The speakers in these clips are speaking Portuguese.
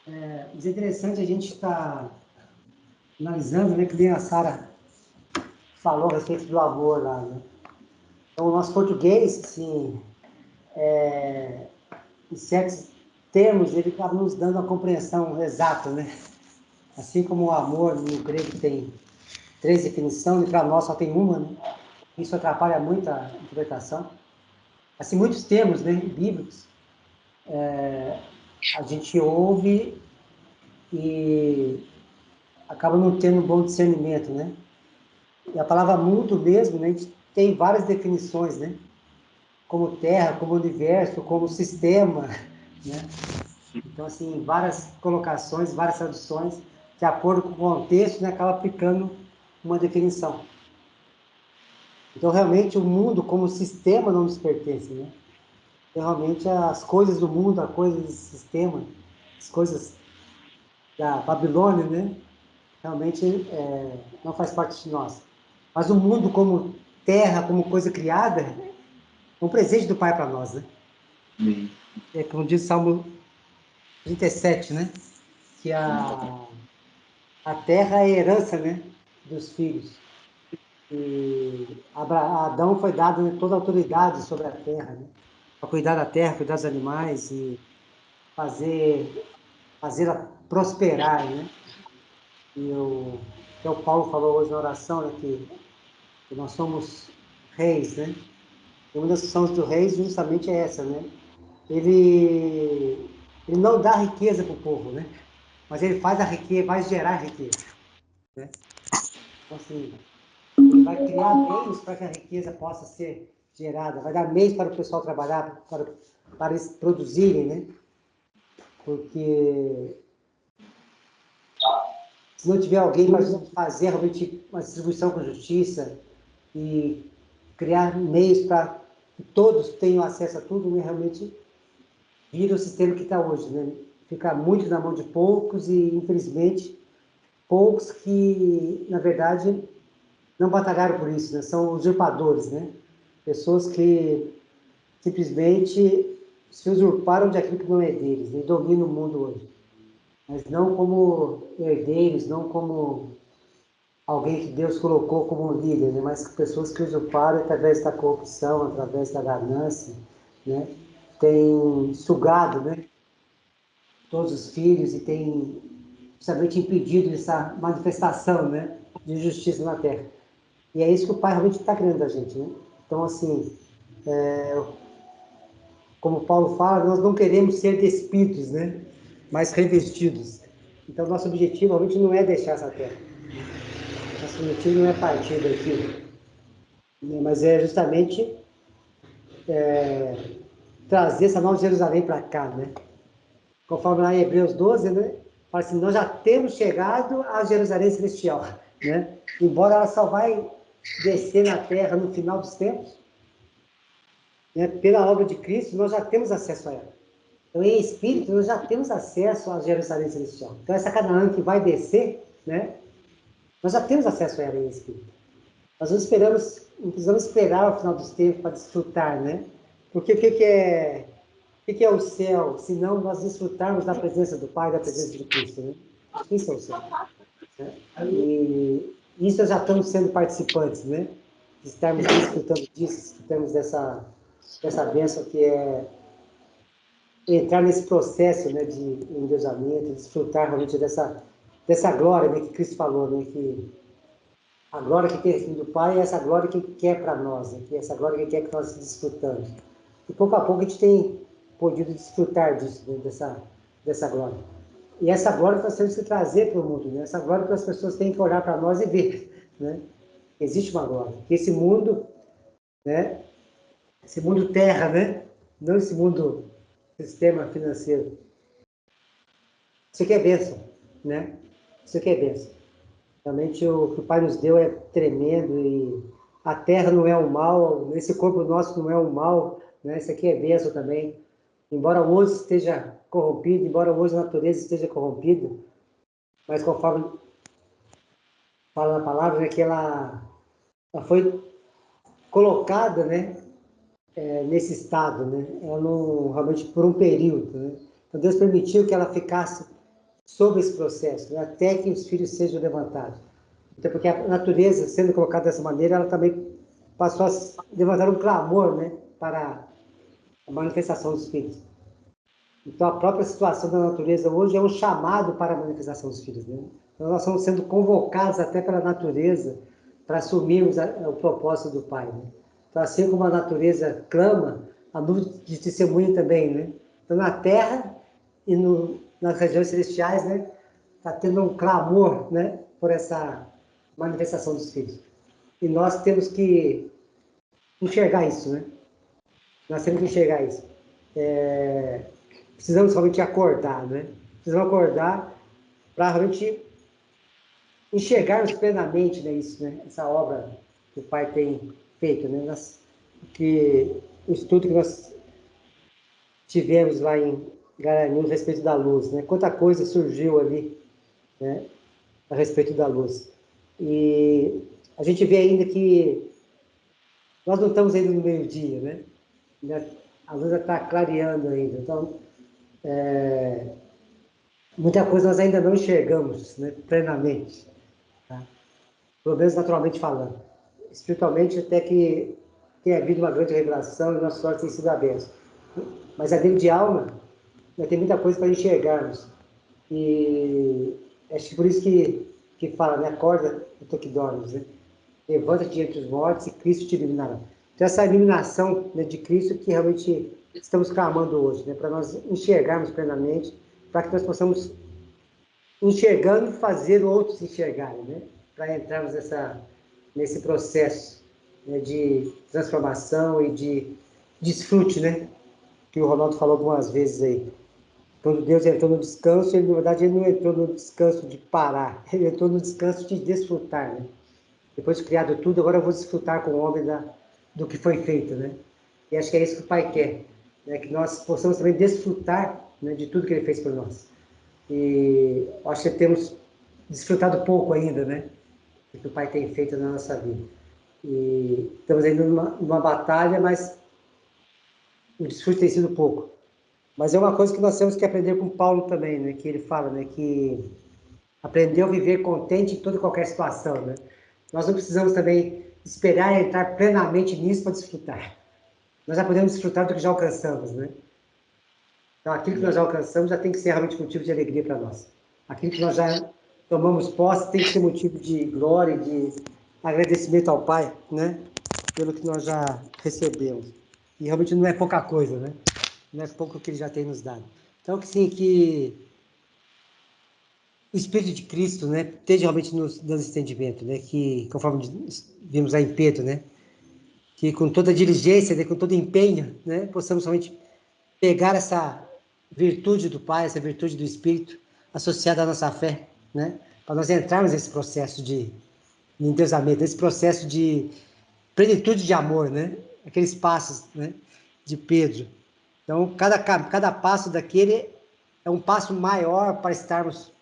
Mas é interessante a gente estar analisando, né, que nem a Sara falou a respeito do amor lá, né? Então, o nosso português, assim, em certos termos, ele acaba nos dando a compreensão exata, né? Assim como o amor no grego tem 3 definições, e para nós só tem uma, né? Isso atrapalha muito a interpretação. Assim, muitos termos, né, bíblicos, a gente ouve e acaba não tendo um bom discernimento, né? E a palavra mundo mesmo, né, a gente tem várias definições, né? Como terra, como universo, como sistema, né? Então, assim, várias colocações, várias traduções, de acordo com o contexto, né, acaba aplicando uma definição. Então, realmente, o mundo como sistema não nos pertence, né? Então, realmente, as coisas do mundo, as coisas do sistema, as coisas da Babilônia, né? Realmente não faz parte de nós. Mas o mundo como terra, como coisa criada, é um presente do Pai para nós, né? É como diz o Salmo 37, né? Que a terra é a herança, né? Dos filhos. E a Adão foi dado, né, toda a autoridade sobre a terra, né? Para cuidar da terra, cuidar dos animais e fazê-la prosperar, né? Que o Paulo falou hoje na oração, né? Que nós somos reis, né? E uma das funções do rei justamente é essa, né? Ele não dá riqueza para o povo, né? Mas ele faz a riqueza, vai gerar riqueza, né? Então, assim, ele vai criar meios para que a riqueza possa ser gerada, vai dar meios para o pessoal trabalhar, para eles produzirem, né? Porque se não tiver alguém para fazer realmente uma distribuição com justiça e criar meios para que todos tenham acesso a tudo, né? Realmente vira o sistema que está hoje, né? Fica muito na mão de poucos e, infelizmente, poucos que, na verdade, não batalharam por isso, né? São usurpadores, né? Pessoas que simplesmente se usurparam de aquilo que não é deles, né? E dominam o mundo hoje. Mas não como herdeiros, não como alguém que Deus colocou como líder, né? Mas pessoas que usurparam através da corrupção, através da ganância, né? Tem sugado, né? Todos os filhos e tem justamente impedido essa manifestação, né, de justiça na Terra. E é isso que o Pai realmente está querendo da gente, né? Então, assim, como Paulo fala, nós não queremos ser despidos, né, mas revestidos. Então, nosso objetivo realmente não é deixar essa Terra. Nosso objetivo não é partir daqui, né, mas é justamente trazer essa nova Jerusalém para cá, né? Conforme lá em Hebreus 12, né? Fala assim, nós já temos chegado a Jerusalém Celestial, né? Embora ela só vai descer na Terra no final dos tempos, né? Pela obra de Cristo, nós já temos acesso a ela. Então, em espírito, nós já temos acesso a Jerusalém Celestial. Então, essa Canaã que vai descer, né? Nós já temos acesso a ela em espírito. Nós não precisamos esperar o final dos tempos para desfrutar, né? Porque o que é o céu, se não nós desfrutarmos da presença do Pai, da presença de Cristo, né? Isso é o céu, né? E isso nós já estamos sendo participantes, né? De estarmos desfrutando disso, desfrutamos dessa bênção que é entrar nesse processo, né, de endeusamento, desfrutar realmente dessa glória, né, que Cristo falou, né, que a glória que tem do Pai é essa glória que Ele quer para nós, né, que é essa glória que Ele quer que nós desfrutamos. E pouco a pouco a gente tem podido desfrutar disso, né, dessa glória. E essa glória que nós temos que trazer para o mundo, né? Essa glória que as pessoas têm que olhar para nós e ver, né? Existe uma glória. Que esse mundo, né? Esse mundo terra, né? Não esse mundo sistema financeiro. Isso aqui é bênção, né? Isso aqui é bênção. Realmente o que o Pai nos deu é tremendo e a terra não é o mal, esse corpo nosso não é o mal, né? Isso aqui é bênção também. Embora hoje esteja corrompido, embora hoje a natureza esteja corrompida, mas conforme fala na palavra, né, que ela foi colocada, né, nesse estado, né? Ela não, realmente por um período, né? Então Deus permitiu que ela ficasse sobre esse processo, né? Até que os filhos sejam levantados. Então, porque a natureza, sendo colocada dessa maneira, ela também passou a levantar um clamor, né? Para a manifestação dos filhos. Então, a própria situação da natureza hoje é um chamado para a manifestação dos filhos, né? Então, nós estamos sendo convocados até pela natureza para assumirmos o propósito do Pai, né? Então, assim como a natureza clama, a nuvem de testemunho também, né? Então, na Terra e nas regiões celestiais, né? Está tendo um clamor, né? Por essa manifestação dos filhos. E nós temos que enxergar isso, né? Nós temos que enxergar isso. Precisamos realmente acordar, né? Precisamos acordar para realmente enxergarmos plenamente, né, isso, né? Essa obra que o Pai tem feito, né? O estudo que nós tivemos lá em Garanhuns a respeito da luz, né? Quanta coisa surgiu ali, né? A respeito da luz. E a gente vê ainda que nós não estamos ainda no meio-dia, né? A luz está clareando ainda. Então, muita coisa nós ainda não enxergamos, né, plenamente, tá? Pelo menos naturalmente falando. Espiritualmente, até que tem havido uma grande revelação e nossos olhos têm sido abertos. Mas a nível de alma, né, tem muita coisa para enxergarmos. E acho que por isso que fala, né, acorda, tu que dormes, né? Levanta-te entre os mortos e Cristo te iluminará. Então, essa iluminação, né, de Cristo que realmente estamos clamando hoje, né, para nós enxergarmos plenamente, para que nós possamos, enxergando, fazer outros enxergarem, né, para entrarmos nesse processo, né, de transformação e de desfrute, né, que o Ronaldo falou algumas vezes aí. Quando Deus entrou no descanso, ele, na verdade, ele não entrou no descanso de parar, ele entrou no descanso de desfrutar, né? Depois de criado tudo, agora eu vou desfrutar com o homem do que foi feito, né? E acho que é isso que o Pai quer, né? Que nós possamos também desfrutar, né, de tudo que Ele fez por nós. E acho que temos desfrutado pouco ainda, né? Do que o Pai tem feito na nossa vida. E estamos ainda numa batalha, mas o desfrute tem sido pouco. Mas é uma coisa que nós temos que aprender com Paulo também, né? Que ele fala, né? Que aprendeu a viver contente em toda e qualquer situação, né? Nós não precisamos também esperar entrar plenamente nisso para desfrutar. Nós já podemos desfrutar do que já alcançamos, né? Então, aquilo que nós já alcançamos já tem que ser realmente motivo de alegria para nós. Aquilo que nós já tomamos posse tem que ser motivo de glória, de agradecimento ao Pai, né? Pelo que nós já recebemos. E realmente não é pouca coisa, né? Não é pouco que Ele já tem nos dado. Então, que sim, que o Espírito de Cristo, né, esteja realmente nos dando esse entendimento, né, que, conforme vimos lá em Pedro, né, que com toda diligência, né, com todo empenho, né, possamos realmente pegar essa virtude do Pai, essa virtude do Espírito, associada à nossa fé, né, para nós entrarmos nesse processo de endeusamento, nesse processo de plenitude de amor, né, aqueles passos, né, de Pedro. Então, cada passo daquele é um passo maior para estarmos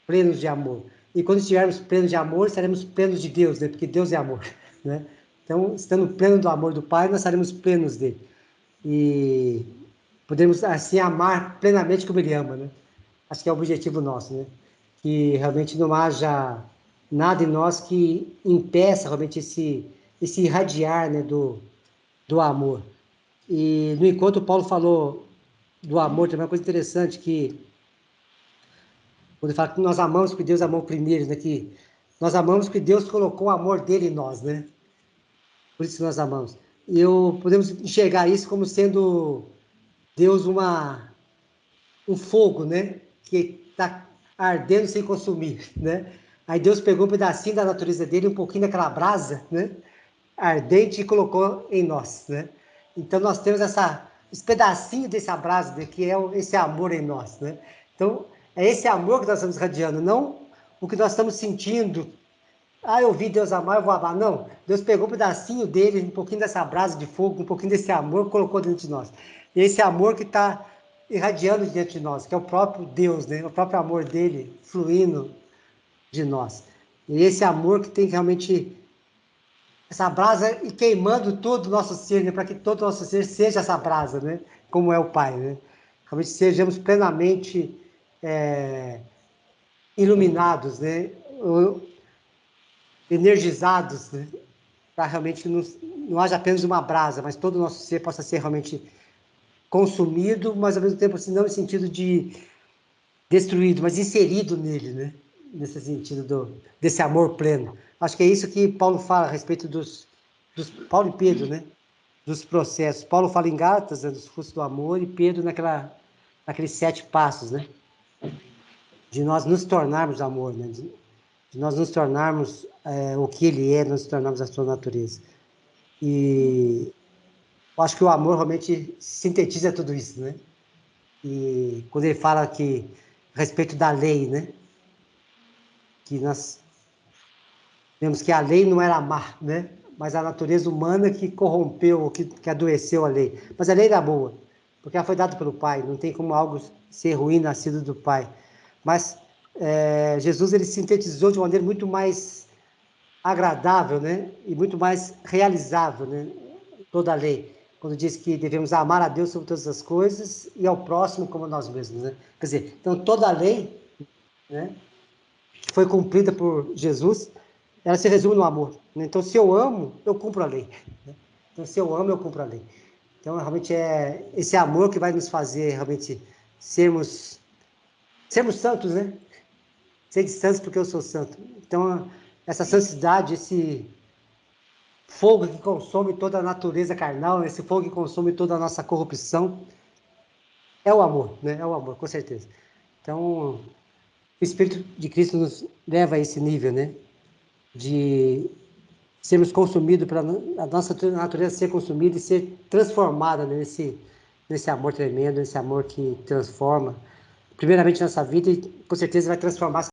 plenos de amor. E quando estivermos plenos de amor, estaremos plenos de Deus, né? Porque Deus é amor, né? Então, estando pleno do amor do Pai, nós estaremos plenos dele. E podemos, assim, amar plenamente como Ele ama, né? Acho que é o objetivo nosso, né? Que realmente não haja nada em nós que impeça realmente esse irradiar, né, do amor. E no encontro, Paulo falou do amor, também é uma coisa interessante, que quando ele fala que nós amamos porque Deus amou primeiro, né? Que nós amamos porque Deus colocou o amor dele em nós, né? Por isso que nós amamos. E podemos enxergar isso como sendo Deus um fogo, né? Que está ardendo sem consumir, né? Aí Deus pegou um pedacinho da natureza dele, um pouquinho daquela brasa, né? Ardente, e colocou em nós, né? Então nós temos esse pedacinho desse brasa, né? Que é esse amor em nós, né? Então é esse amor que nós estamos radiando, não o que nós estamos sentindo. Ah, eu vi Deus amar, eu vou amar. Não, Deus pegou um pedacinho dele, um pouquinho dessa brasa de fogo, um pouquinho desse amor, colocou dentro de nós. E esse amor que está irradiando dentro de nós, que é o próprio Deus, né? O próprio amor dele fluindo de nós. E esse amor que tem realmente essa brasa e queimando todo o nosso ser, né? Para que todo o nosso ser seja essa brasa, né? Como é o Pai, né? Realmente sejamos plenamente iluminados, né? Energizados, né? Para realmente não haja apenas uma brasa, mas todo o nosso ser possa ser realmente consumido, mas ao mesmo tempo assim, não no sentido de destruído, mas inserido nele, né? Nesse sentido desse amor pleno. Acho que é isso que Paulo fala a respeito dos Paulo e Pedro, né? Dos processos. Paulo fala em Gálatas, né, dos frutos do amor, e Pedro naqueles 7 passos, né? De nós nos tornarmos amor, né? De nós nos tornarmos o que ele é, nos tornarmos a sua natureza. E eu acho que o amor realmente sintetiza tudo isso, né? E quando ele fala que, a respeito da lei, né? Que nós vemos que a lei não era má, né? Mas a natureza humana que corrompeu, que adoeceu a lei. Mas a lei era boa, porque ela foi dada pelo Pai, não tem como algo ser ruim nascido do Pai. Mas Jesus, ele sintetizou de uma maneira muito mais agradável, né? E muito mais realizável, né? Toda a lei. Quando diz que devemos amar a Deus sobre todas as coisas e ao próximo como nós mesmos, né? Quer dizer, então toda a lei, né? Que foi cumprida por Jesus, ela se resume no amor. Né? Então, se eu amo, eu cumpro a lei. Né? Então, se eu amo, eu cumpro a lei. Então, realmente é esse amor que vai nos fazer realmente sermos santos, né? Sede santos porque eu sou santo. Então, essa santidade, esse fogo que consome toda a natureza carnal, esse fogo que consome toda a nossa corrupção, é o amor, né? É o amor, com certeza. Então, o Espírito de Cristo nos leva a esse nível, né? De sermos consumidos, para a nossa natureza ser consumida e ser transformada nesse amor tremendo, nesse amor que transforma, primeiramente nossa vida e com certeza vai transformar